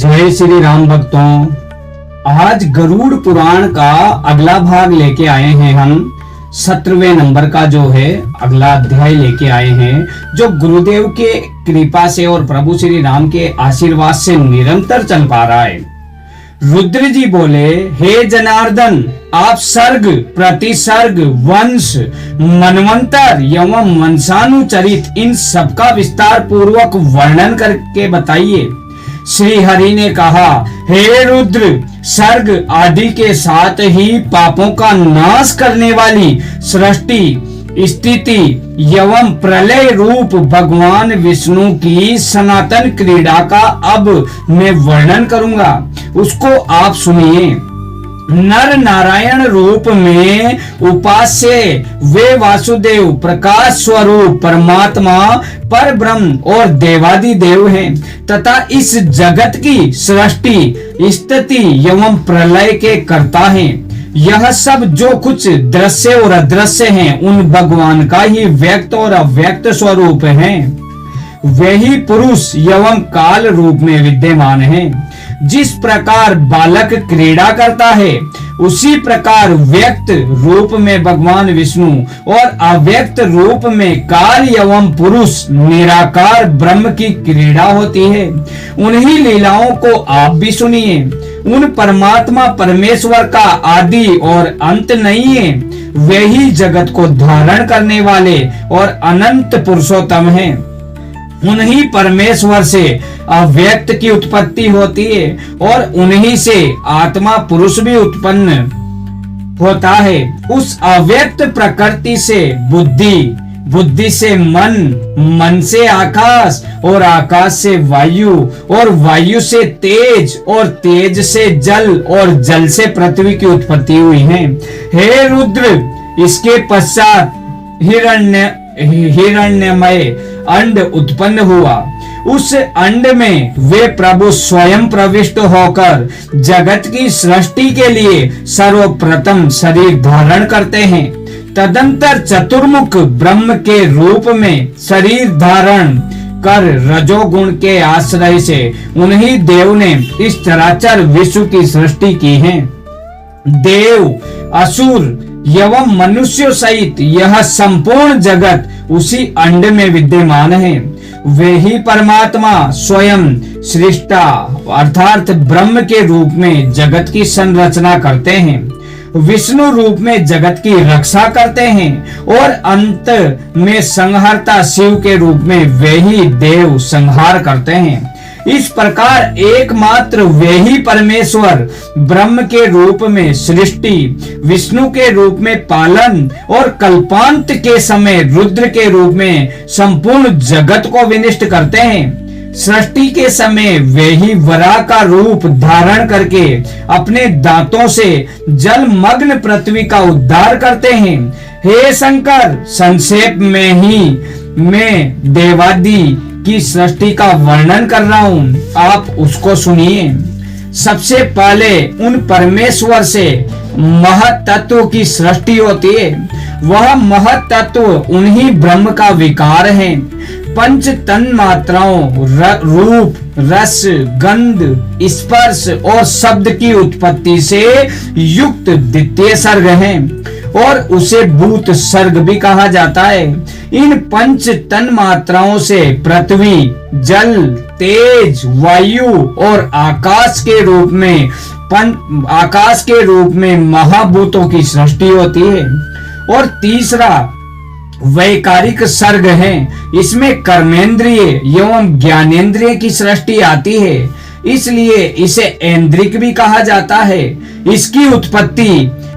जय श्री राम भक्तों। आज गरुड़ पुराण का अगला भाग लेके आए हैं हम। 17वें नंबर का जो है अगला अध्याय लेके आए हैं, जो गुरुदेव के कृपा से और प्रभु श्री राम के आशीर्वाद से निरंतर चल पा रहा है। रुद्र जी बोले, हे जनार्दन, आप सर्ग प्रतिसर्ग वंश मनवंतर एवं वंशानुचरित इन सबका विस्तार पूर्वक वर्णन करके बताइए। श्री हरि ने कहा, हे रुद्र, सर्ग आदि के साथ ही पापों का नाश करने वाली सृष्टि स्थिति एवं प्रलय रूप भगवान विष्णु की सनातन क्रीड़ा का अब मैं वर्णन करूंगा, उसको आप सुनिए। नर नारायण रूप में उपास्य वे वासुदेव प्रकाश स्वरूप परमात्मा पर ब्रह्म और देवादि देव हैं तथा इस जगत की सृष्टि स्थिति एवं प्रलय के कर्ता हैं। यह सब जो कुछ दृश्य और अदृश्य हैं उन भगवान का ही व्यक्त और अव्यक्त स्वरूप हैं। वही पुरुष एवं काल रूप में विद्यमान है। जिस प्रकार बालक क्रीड़ा करता है उसी प्रकार व्यक्त रूप में भगवान विष्णु और अव्यक्त रूप में काल एवं पुरुष निराकार ब्रह्म की क्रीड़ा होती है। उन्हीं लीलाओं को आप भी सुनिए। उन परमात्मा परमेश्वर का आदि और अंत नहीं है। वे ही जगत को धारण करने वाले और अनंत पुरुषोत्तम हैं। उन्हीं परमेश्वर से अव्यक्त की उत्पत्ति होती है और उन्हीं से आत्मा पुरुष भी उत्पन्न होता है। उस अव्यक्त प्रकृति से बुद्धि, बुद्धि से मन, मन से आकाश और आकाश से वायु और वायु से तेज और तेज से जल और जल से पृथ्वी की उत्पत्ति हुई है। हे रुद्र, इसके पश्चात हिरण्यमय अंड उत्पन्न हुआ। उस अंड में वे प्रभु स्वयं प्रविष्ट होकर जगत की सृष्टि के लिए सर्वप्रथम शरीर धारण करते हैं। तदंतर चतुर्मुख ब्रह्म के रूप में शरीर धारण कर रजोगुण के आश्रय से उन्हीं देव ने इस चराचर विश्व की सृष्टि की है। देव, असुर एवं मनुष्य सहित यह संपूर्ण जगत उसी अंड में विद्यमान है। वे ही परमात्मा स्वयं सृष्टा अर्थात ब्रह्म के रूप में जगत की संरचना करते हैं, विष्णु रूप में जगत की रक्षा करते हैं और अंत में संहारता शिव के रूप में वे ही देव संहार करते हैं। इस प्रकार एकमात्र वे ही परमेश्वर ब्रह्म के रूप में सृष्टि, विष्णु के रूप में पालन और कल्पांत के समय रुद्र के रूप में संपूर्ण जगत को विनिष्ट करते हैं। सृष्टि के समय वे ही वराह का रूप धारण करके अपने दांतों से जल मग्न पृथ्वी का उद्धार करते हैं। हे शंकर, संक्षेप में ही मैं देवादि की सृष्टि का वर्णन कर रहा हूँ, आप उसको सुनिए। सबसे पहले उन परमेश्वर से महत तत्व की सृष्टि होती है। वह महत तत्व उन्हीं ब्रह्म का विकार है। पंच तन मात्राओं रूप, रस, गंध, स्पर्श और शब्द की उत्पत्ति से युक्त द्वितीय सर्ग है और उसे भूत सर्ग भी कहा जाता है। इन पंच तन मात्राओं से पृथ्वी, जल, तेज, वायु और आकाश के रूप में महाभूतों की सृष्टि होती है। और तीसरा वैकारिक सर्ग है। इसमें कर्मेंद्रिय एवं ज्ञानेंद्रिय की सृष्टि आती है, इसलिए इसे ऐन्द्रिक भी कहा जाता है। इसकी उत्पत्ति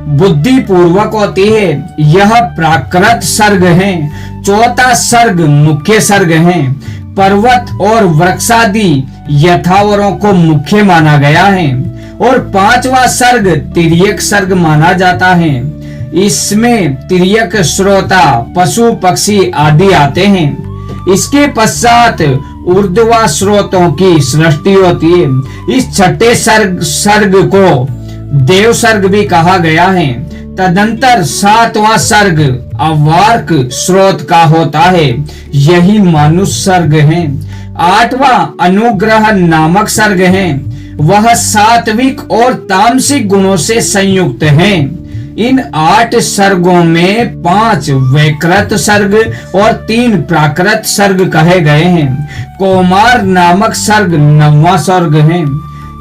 बुद्धि पूर्वक होती है। यह प्राकृत सर्ग है। चौथा सर्ग मुख्य सर्ग है। पर्वत और वृक्षादि यथावरों को मुख्य माना गया है और पांचवा सर्ग तिर्यक सर्ग माना जाता है। इसमें तिर्यक, श्रोता, पशु, पक्षी आदि आते हैं। इसके पश्चात ऊर्ध्वा स्रोतों की सृष्टि होती है। इस छठे सर्ग को देव सर्ग भी कहा गया है। तदंतर सातवां सर्ग अवार्क स्रोत का होता है, यही मानुष सर्ग है। आठवां अनुग्रह नामक सर्ग है। वह सात्विक और तामसिक गुणों से संयुक्त हैं। इन 8 सर्गों में 5 वैकृत सर्ग और 3 प्राकृत सर्ग कहे गए हैं। कौमार नामक सर्ग 9वां सर्ग है।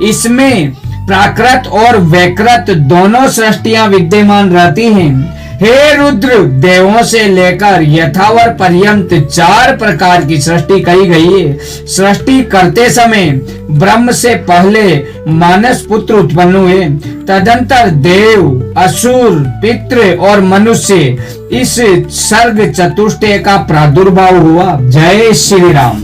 इसमें प्राकृत और वैकृत दोनों सृष्टियां विद्यमान रहती हैं। हे रुद्र, देवों से लेकर यथावर पर्यंत 4 प्रकार की सृष्टि कही गई है। सृष्टि करते समय ब्रह्म से पहले मानस पुत्र उत्पन्न हुए, तदंतर देव, असुर, पितृ और मनुष्य, इस सर्ग चतुष्टय का प्रादुर्भाव हुआ। जय श्री राम।